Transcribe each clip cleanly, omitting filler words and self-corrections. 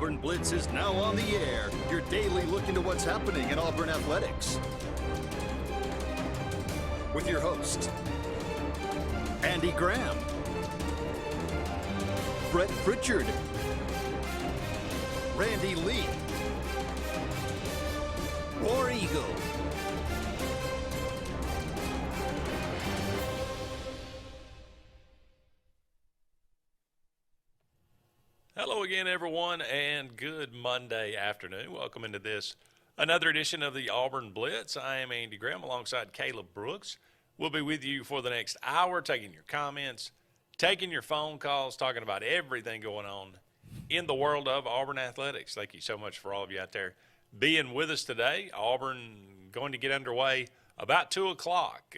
Auburn Blitz is now on the air, your daily look into what's happening in Auburn athletics. With your hosts, Andy Graham, Brett Pritchard, Randy Lee, War Eagle. Hello again, everyone, and good Monday afternoon. Welcome into another edition of the Auburn Blitz. I am Andy Graham alongside Caleb Brooks. We'll be with you for the next hour, taking your comments, taking your phone calls, talking about everything going on in the world of Auburn athletics. Thank you so much for all of you out there being with us today. Auburn going to get underway about 2 o'clock,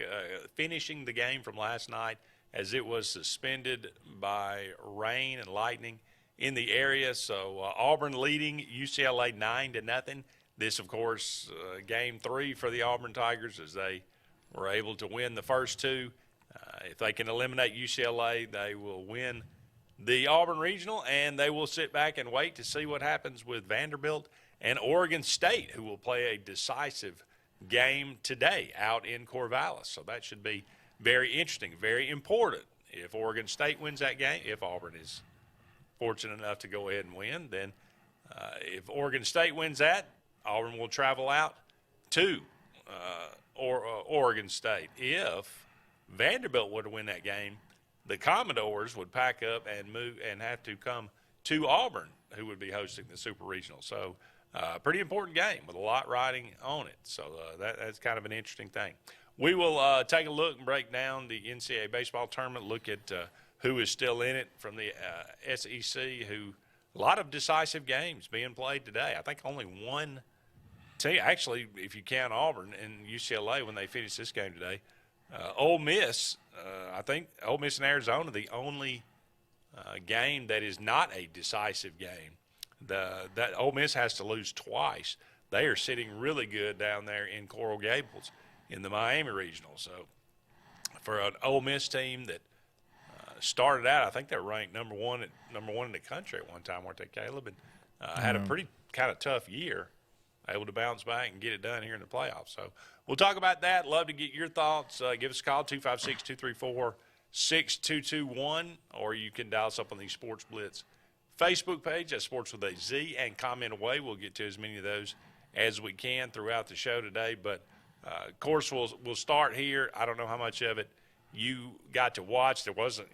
finishing the game from last night as it was suspended by rain and lightning in the area. So Auburn leading UCLA 9-0. This, of course, game 3 for the Auburn Tigers as they were able to win the first two. If they can eliminate UCLA, they will win the Auburn Regional, and they will sit back and wait to see what happens with Vanderbilt and Oregon State, who will play a decisive game today out in Corvallis. So that should be very interesting, very important. If Oregon State wins that game, if Auburn is fortunate enough to go ahead and win, then if Oregon State wins that, Auburn will travel out to Oregon State. If Vanderbilt were to win that game, the Commodores would pack up and move and have to come to Auburn, who would be hosting the Super Regional. So pretty important game with a lot riding on it. So that's kind of an interesting thing. We will take a look and break down the NCAA baseball tournament, look at who is still in it from the SEC, a lot of decisive games being played today. I think only one team, actually, if you count Auburn and UCLA when they finish this game today, Ole Miss, I think Ole Miss and Arizona, the only game that is not a decisive game. That Ole Miss has to lose twice. They are sitting really good down there in Coral Gables in the Miami Regional. So for an Ole Miss team that started out, I think they were ranked number one in the country at one time, weren't they, Caleb? And had a pretty kind of tough year, able to bounce back and get it done here in the playoffs. So we'll talk about that. Love to get your thoughts. Give us a call, 256-234-6221, or you can dial us up on the Sports Blitz Facebook page. That's Sports with a Z, and comment away. We'll get to as many of those as we can throughout the show today. But, of course, we'll start here. I don't know how much of it you got to watch. There wasn't,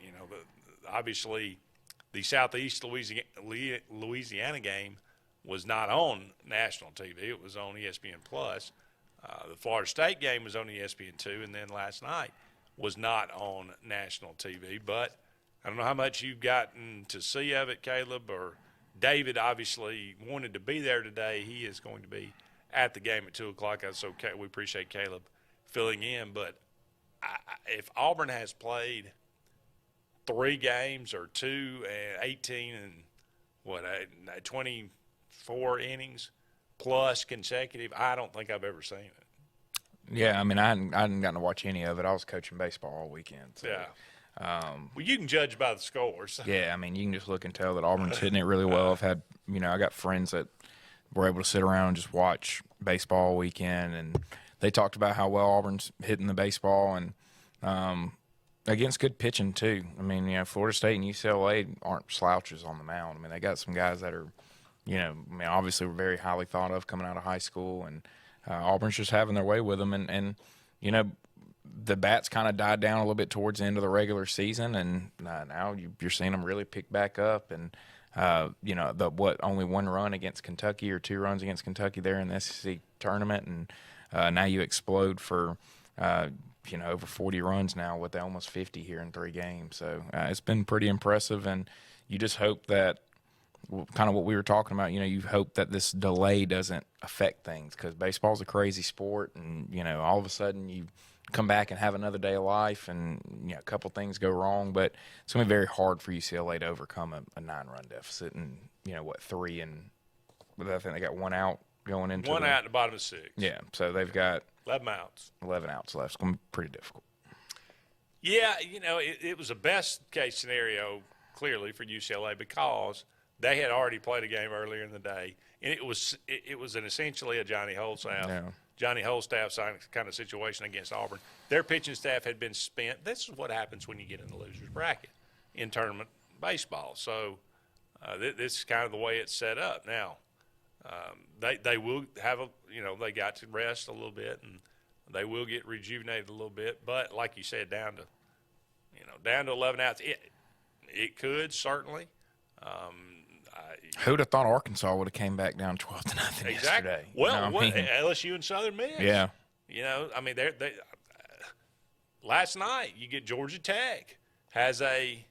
obviously the Southeast Louisiana game was not on national TV. It was on ESPN+. The Florida State game was on ESPN2, and then last night was not on national TV. But I don't know how much you've gotten to see of it, Caleb, or David obviously wanted to be there today. He is going to be at the game at 2 o'clock. So we appreciate Caleb filling in. But if Auburn has played 3 games or 2 and 18 and 24 innings plus consecutive, I don't think I've ever seen it. Yeah, I mean, I hadn't gotten to watch any of it. I was coaching baseball all weekend. So, yeah. Well, you can judge by the scores. Yeah, I mean, you can just look and tell that Auburn's hitting it really well. I've had, I got friends that were able to sit around and just watch baseball all weekend, and they talked about how well Auburn's hitting the baseball and against good pitching too. I mean, Florida State and UCLA aren't slouches on the mound. I mean, they got some guys that are, obviously were very highly thought of coming out of high school, and Auburn's just having their way with them. And the bats kind of died down a little bit towards the end of the regular season, and now you're seeing them really pick back up. And only 1 run against Kentucky or 2 runs against Kentucky there in the SEC tournament, and now you explode for over 40 runs now with almost 50 here in 3 games. So it's been pretty impressive, and you just hope that kind of what we were talking about, you hope that this delay doesn't affect things, because baseball's a crazy sport, and, all of a sudden you come back and have another day of life, and, a couple things go wrong. But it's going to be very hard for UCLA to overcome a 9-run deficit, and, 3, and I think they got 1 out going into one out at the bottom of 6. Yeah, so they've got 11 outs. 11 outs left. It's going to be pretty difficult. Yeah, it was a best-case scenario, clearly, for UCLA because They had already played a game earlier in the day, and it was essentially a Johnny Holstaff kind of situation against Auburn. Their pitching staff had been spent. This is what happens when you get in the loser's bracket in tournament baseball. So this is kind of the way it's set up now. They will have they got to rest a little bit, and they will get rejuvenated a little bit. But like you said, down to 11 outs, it could certainly. Who'd have thought Arkansas would have came back down 12-0 yesterday? Well, LSU and Southern Miss. Yeah. They last night you get Georgia Tech has a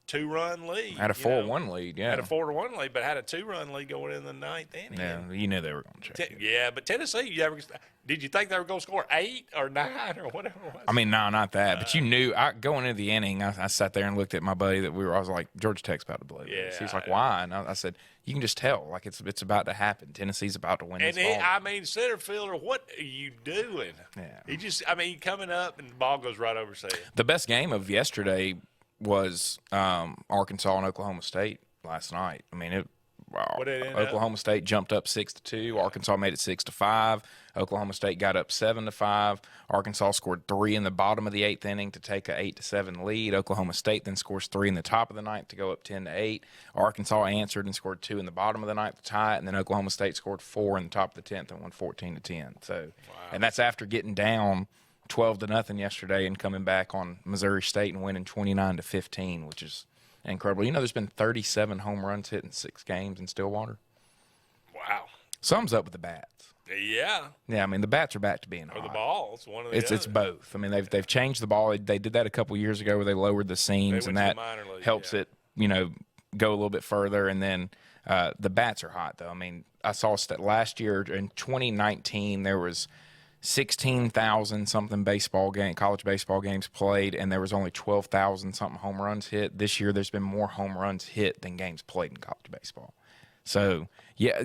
2-run lead. Had a 4-1 lead, yeah. Had a 4-1 lead, but had a 2-run lead going in the ninth inning. Yeah, you knew they were going to check it. Yeah, but Tennessee, did you think they were going to score 8 or 9 or whatever it was? I mean, no, not that. But you knew, going into the inning, I sat there and looked at my buddy I was like, Georgia Tech's about to blow this. He's like, why? And I said, you can just tell. Like, it's about to happen. Tennessee's about to win this ball. Center fielder, what are you doing? Yeah. He coming up and the ball goes right over his head. The best game of yesterday was Arkansas and Oklahoma State last night. I mean, Oklahoma State jumped up 6-2. Arkansas made it 6-5. Oklahoma State got up 7-5. Arkansas scored 3 in the bottom of the 8th inning to take a 8-7 lead. Oklahoma State then scores 3 in the top of the 9th to go up 10-8. Arkansas answered and scored 2 in the bottom of the 9th to tie it, and then Oklahoma State scored 4 in the top of the 10th and won 14-10. So, and that's after getting down 12-0 yesterday and coming back on Missouri State and winning 29-15, which is incredible. There's been 37 home runs hit in 6 games in Stillwater. Wow. Something's up with the bats. Yeah. Yeah, I mean, the bats are back to being hot. Or the balls, one of the It's both. I mean, they've changed the ball. They did that a couple years ago where they lowered the seams, and that helps it, go a little bit further. And then the bats are hot, though. I mean, I saw last year in 2019 there was 16,000 something college baseball games played, and there was only 12,000 something home runs hit. This year, there's been more home runs hit than games played in college baseball. So, yeah,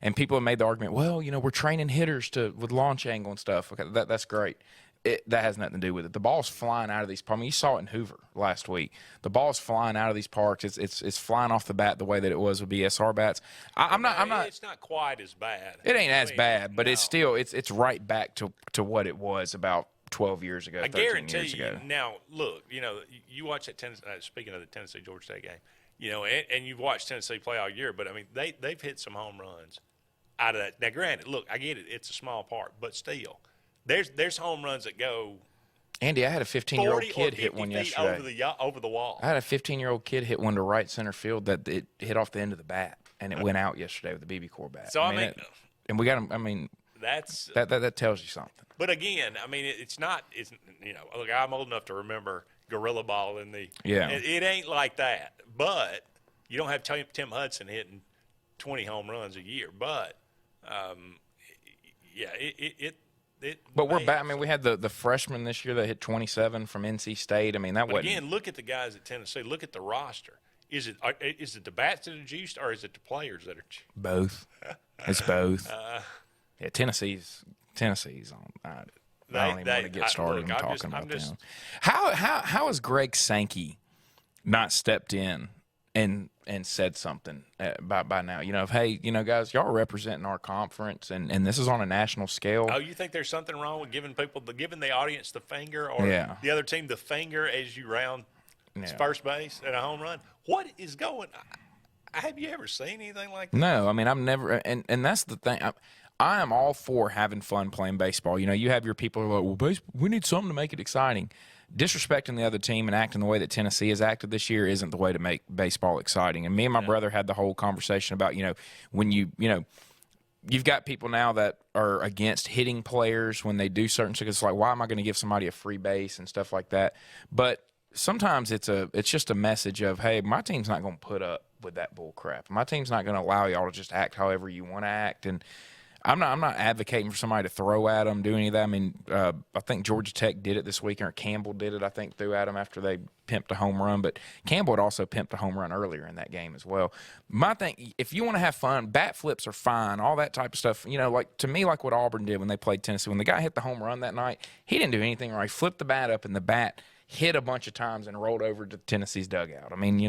and people have made the argument, well, we're training hitters with launch angle and stuff. Okay, that's great. That has nothing to do with it. The ball's flying out of these parks. I mean, you saw it in Hoover last week. The ball's flying out of these parks. It's flying off the bat the way that it was with BSR bats. I'm not. It's not quite as bad. It ain't as bad, but it's still it's right back to what it was about 12 years ago. I guarantee you. Now, look, you watch that Tennessee. Speaking of the Tennessee Georgia State game, and you've watched Tennessee play all year, but I mean they've hit some home runs out of that. Now, granted, look, I get it. It's a small park, but still. There's home runs that go. Andy, I had a 15-year-old kid hit one yesterday. Over the wall. I had a 15-year-old kid hit one to right center field that it hit off the end of the bat, and it went out yesterday with the BB Core bat. So and we got him. I mean, that tells you something. But again, I mean, it's not. It's look, I'm old enough to remember Gorilla Ball in the. Yeah. It ain't like that, but you don't have Tim Hudson hitting 20 home runs a year, but But we're back. I mean, we had the freshman this year that hit 27 from NC State. I mean, that wasn't. Again, look at the guys at Tennessee. Look at the roster. Is it the bats that are juiced, or is it the players that are juiced? Both. It's both. Yeah, Tennessee's on. I don't even want to get started talking about them. How has Greg Sankey not stepped in and said something by now? Hey, guys, y'all are representing our conference, and this is on a national scale. Oh, you think there's something wrong with giving the audience the finger, or the other team the finger as you round first base at a home run? What is going on? Have you ever seen anything like that? No, I mean, I've never, and that's the thing. I am all for having fun playing baseball. You have your people who are like, well, we need something to make it exciting. Disrespecting the other team and acting the way that Tennessee has acted this year isn't the way to make baseball exciting. And me and my brother had the whole conversation about, when you've got people now that are against hitting players when they do certain things. It's like, why am I going to give somebody a free base and stuff like that? But sometimes it's just a message of, hey, my team's not going to put up with that bull crap. My team's not going to allow y'all to just act however you want to act. And I'm not advocating for somebody to throw at them, do any of that. I mean, I think Georgia Tech did it this weekend, or Campbell did it, I think, threw at them after they pimped a home run. But Campbell had also pimped a home run earlier in that game as well. My thing, if you want to have fun, bat flips are fine, all that type of stuff. Like to me, like what Auburn did when they played Tennessee. When the guy hit the home run that night, he didn't do anything right. He flipped the bat up, and the bat hit a bunch of times and rolled over to Tennessee's dugout. I mean,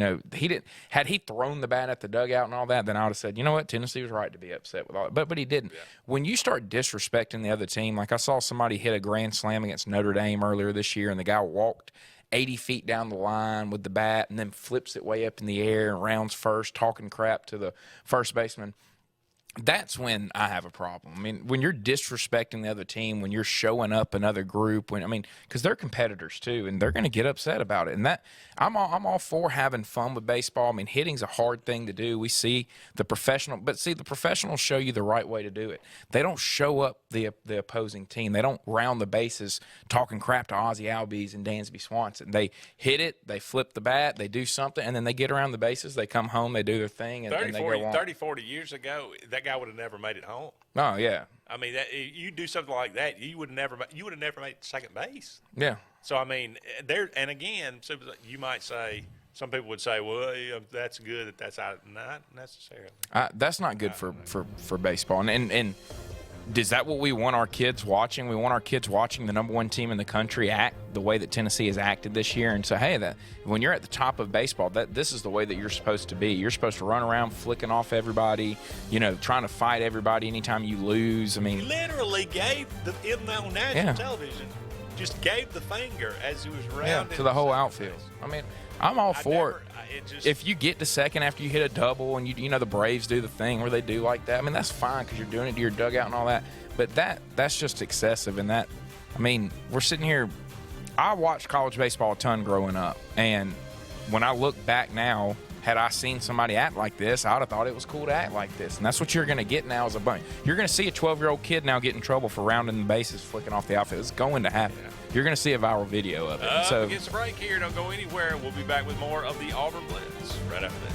had he thrown the bat at the dugout and all that, then I would have said, you know what, Tennessee was right to be upset with all that. But he didn't. Yeah. When you start disrespecting the other team, like I saw somebody hit a grand slam against Notre Dame earlier this year, and the guy walked 80 feet down the line with the bat and then flips it way up in the air and rounds first, talking crap to the first baseman. That's when I have a problem. I mean, when you're disrespecting the other team, when you're showing up another group, because they're competitors too, and they're going to get upset about it. And that I'm all for having fun with baseball. I mean, hitting's a hard thing to do. We see the professionals show you the right way to do it. They don't show up the opposing team. They don't round the bases talking crap to Ozzie Albies and Dansby Swanson. They hit it, they flip the bat, they do something, and then they get around the bases. They come home, they do their thing, and they go on. 30, 40 years ago, that guy would have never made it home. Oh yeah. I mean, you do something like that, you would have never made second base. Yeah. So I mean, and again, so you might say, some people would say, well, that's good that's out. Not necessarily. That's not good for baseball. And is that what we want our kids watching? We want our kids watching the number one team in the country act the way that Tennessee has acted this year, and say, hey, that when you're at the top of baseball, this is the way that you're supposed to be. You're supposed to run around flicking off everybody, trying to fight everybody anytime you lose. I mean, he literally gave on national television, just gave the finger as he was rounding to the whole outfield. I mean, I'm all for it. If you get to second after you hit a double, and the Braves do the thing where they do like that, I mean, that's fine because you're doing it to your dugout and all that. But that's just excessive. And we're sitting here. I watched college baseball a ton growing up, and when I look back now, had I seen somebody act like this, I would have thought it was cool to act like this. And that's what you're going to get now as a bunch. You're going to see a 12-year-old kid now get in trouble for rounding the bases, flicking off the outfield. It's going to happen. Yeah. You're going to see a viral video of it. So, against the break here. Don't go anywhere. We'll be back with more of the Auburn Blitz right after this.